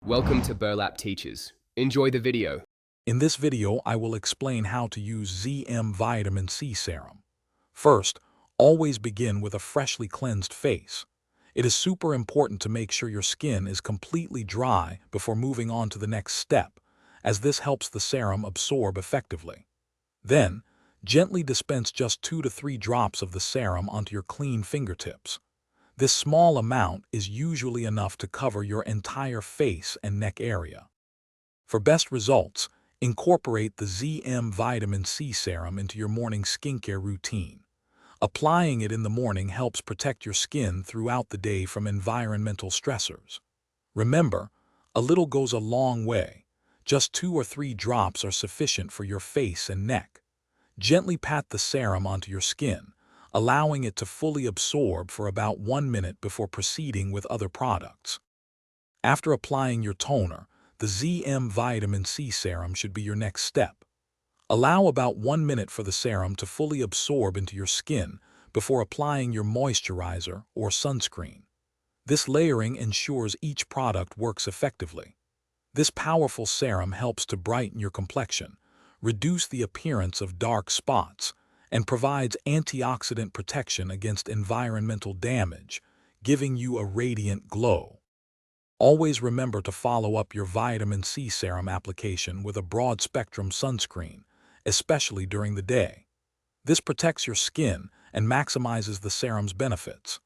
Welcome to Burlap Teachers. Enjoy the video. In this video, I will explain how to use ZM Vitamin C Serum. First, always begin with a freshly cleansed face. It is super important to make sure your skin is completely dry before moving on to the next step, as this helps the serum absorb effectively. Then, gently dispense just 2 to 3 drops of the serum onto your clean fingertips. This small amount is usually enough to cover your entire face and neck area. For best results, incorporate the ZM Vitamin C Serum into your morning skincare routine. Applying it in the morning helps protect your skin throughout the day from environmental stressors. Remember, a little goes a long way. Just 2 or 3 drops are sufficient for your face and neck. Gently pat the serum onto your skin, allowing it to fully absorb for about 1 minute before proceeding with other products. After applying your toner, the ZM Vitamin C Serum should be your next step. Allow about 1 minute for the serum to fully absorb into your skin before applying your moisturizer or sunscreen. This layering ensures each product works effectively. This powerful serum helps to brighten your complexion, reduce the appearance of dark spots, and provides antioxidant protection against environmental damage, giving you a radiant glow. Always remember to follow up your vitamin C serum application with a broad-spectrum sunscreen, especially during the day. This protects your skin and maximizes the serum's benefits.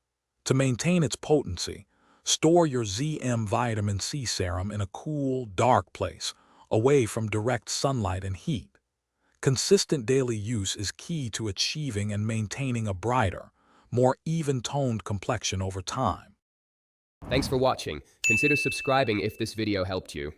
To maintain its potency, store your ZM Vitamin C Serum in a cool, dark place, away from direct sunlight and heat. Consistent daily use is key to achieving and maintaining a brighter, more even-toned complexion over time. Thanks for watching. Consider subscribing if this video helped you.